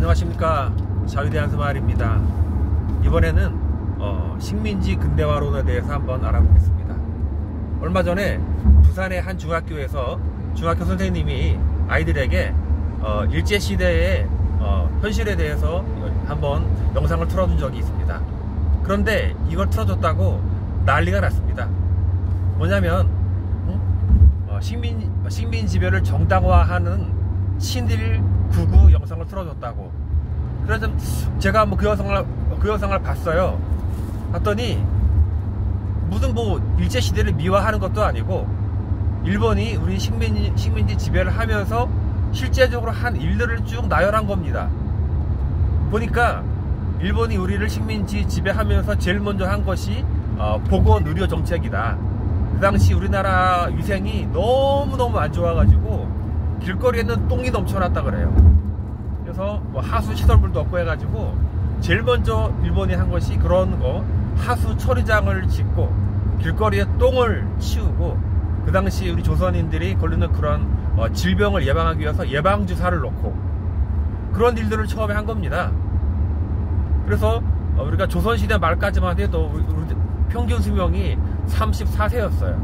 안녕하십니까, 자유대한스마일입니다. 이번에는 식민지 근대화론에 대해서 한번 알아보겠습니다. 얼마 전에 부산의 한 중학교에서 중학교 선생님이 아이들에게 일제시대의 현실에 대해서 한번 영상을 틀어준 적이 있습니다. 그런데 이걸 틀어줬다고 난리가 났습니다. 뭐냐면 식민지배를 정당화하는 친일 구구 영상을 틀어줬다고. 그래서 제가 그 영상을 봤어요. 봤더니 무슨 일제시대를 미화하는 것도 아니고 일본이 우리 식민지 지배를 하면서 실제적으로 한 일들을 쭉 나열한 겁니다. 보니까 일본이 우리를 식민지 지배하면서 제일 먼저 한 것이 보건의료 정책이다. 그 당시 우리나라 위생이 너무너무 안 좋아가지고 길거리에는 똥이 넘쳐났다 그래요. 그래서 하수 시설물도 없고 해가지고 제일 먼저 일본이 한 것이 그런 거, 하수 처리장을 짓고 길거리에 똥을 치우고, 그 당시 우리 조선인들이 걸리는 그런 질병을 예방하기 위해서 예방주사를 놓고 그런 일들을 처음에 한 겁니다. 그래서 우리가 조선시대 말까지만 해도 우리 평균 수명이 34세였어요.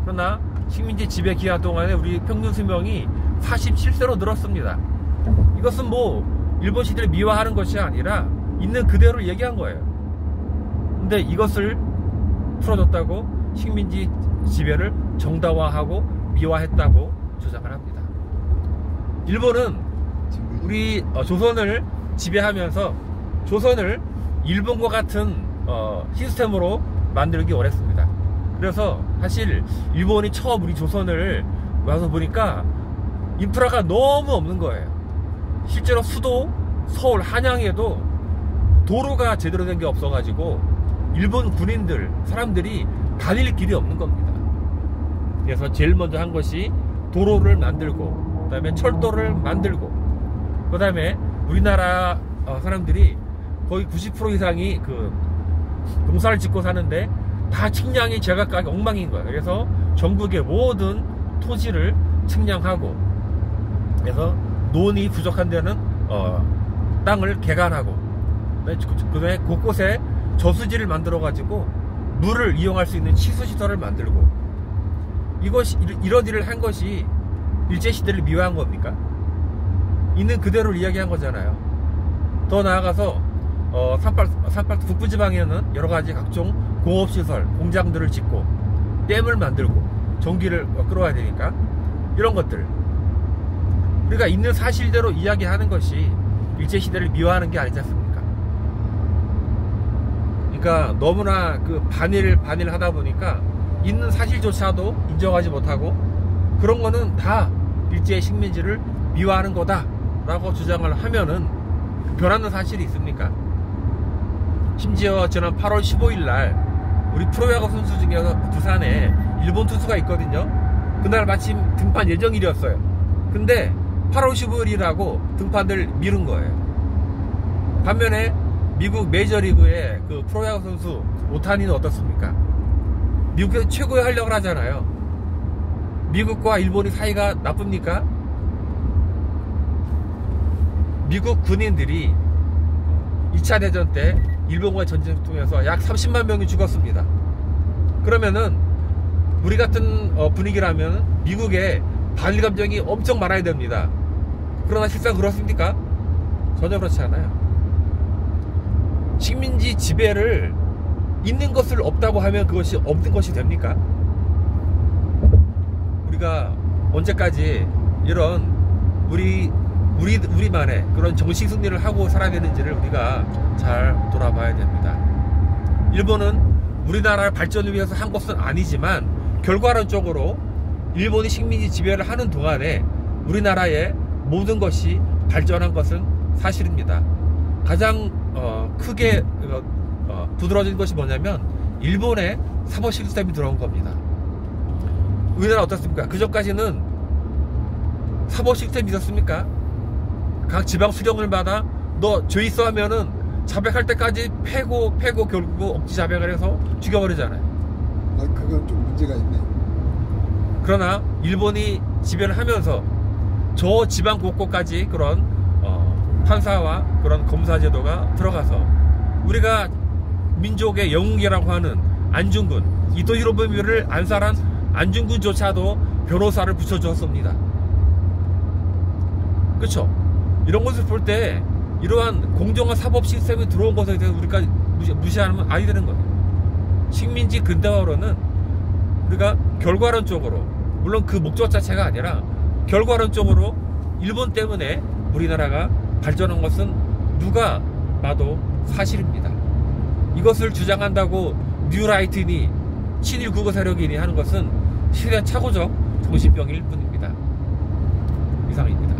그러나 식민지 지배 기간 동안에 우리 평균 수명이 47세로 늘었습니다. 이것은 일본 시대를 미화하는 것이 아니라 있는 그대로 얘기한 거예요. 근데 이것을 풀어줬다고 식민지 지배를 정당화하고 미화했다고 주장을 합니다. 일본은 우리 조선을 지배하면서 조선을 일본과 같은 시스템으로 만들기 원했습니다. 그래서 사실 일본이 처음 우리 조선을 와서 보니까 인프라가 너무 없는 거예요. 실제로 수도 서울 한양에도 도로가 제대로 된 게 없어가지고 일본 군인들, 사람들이 다닐 길이 없는 겁니다. 그래서 제일 먼저 한 것이 도로를 만들고, 그 다음에 철도를 만들고, 그 다음에 우리나라 사람들이 거의 90% 이상이 농사를 짓고 사는데 다 측량이 제각각 엉망인 거예요. 그래서 전국의 모든 토지를 측량하고, 그래서 논이 부족한 데는 땅을 개간하고, 그다음에 곳곳에 저수지를 만들어 가지고 물을 이용할 수 있는 치수시설을 만들고, 이런 일을 한 것이 일제시대를 미화한 겁니까? 있는 그대로 이야기한 거잖아요. 더 나아가서 산팔 북부지방에는 여러가지 각종 공업시설, 공장들을 짓고 댐을 만들고 전기를 끌어와야 되니까 이런 것들, 우리가 있는 사실대로 이야기하는 것이 일제시대를 미화하는 게 아니지 않습니까? 그러니까 너무나 반일 하다 보니까 있는 사실조차도 인정하지 못하고 그런 거는 다 일제 식민지를 미화하는 거다 라고 주장을 하면은 변하는 사실이 있습니까? 심지어 지난 8월 15일 날 우리 프로야구 선수 중에서 부산에 일본 투수가 있거든요. 그날 마침 등판 예정일이었어요. 근데 8월 15일이라고 등판을 미룬 거예요. 반면에 미국 메이저리그의 프로야구 선수 오타니는 어떻습니까? 미국에서 최고의 활약을 하잖아요. 미국과 일본이 사이가 나쁩니까? 미국 군인들이 2차 대전 때 일본과의 전쟁을 통해서 약 30만 명이 죽었습니다. 그러면은 우리 같은 분위기라면 미국에 반일 감정이 엄청 많아야 됩니다. 그러나 실상 그렇습니까? 전혀 그렇지 않아요. 식민지 지배를 있는 것을 없다고 하면 그것이 없는 것이 됩니까? 우리가 언제까지 이런 우리만의 그런 정식 승리를 하고 살아야 되는지를 우리가 잘 돌아봐야 됩니다. 일본은 우리나라의 발전을 위해서 한 것은 아니지만 결과론적으로 일본이 식민지 지배를 하는 동안에 우리나라의 모든 것이 발전한 것은 사실입니다. 가장 크게 두드러진 것이 뭐냐면 일본의 사법 시스템이 들어온 겁니다. 우리나라 어떻습니까? 그전까지는 사법 시스템이 있었습니까? 각 지방 수령을마다 너 죄 있어 하면은 자백할 때까지 패고 결국 억지 자백을 해서 죽여버리잖아요. 그건 좀 문제가 있네. 그러나 일본이 지배를 하면서 저 지방 곳곳까지 그런 판사와 그런 검사 제도가 들어가서 우리가 민족의 영웅이라고 하는 안중근, 이토 히로부미를 안살한 안중근조차도 변호사를 붙여주었습니다. 그렇죠? 이런 것을 볼 때 이러한 공정한 사법 시스템이 들어온 것에 대해서 우리가 무시하면 아니 되는 거예요. 식민지 근대화로는 우리가 결과론적으로, 물론 그 목적 자체가 아니라 결과론적으로 일본 때문에 우리나라가 발전한 것은 누가 봐도 사실입니다. 이것을 주장한다고 뉴라이트니 친일 국어 세력이니 하는 것은 시대착오적 정신병일 뿐입니다. 이상입니다.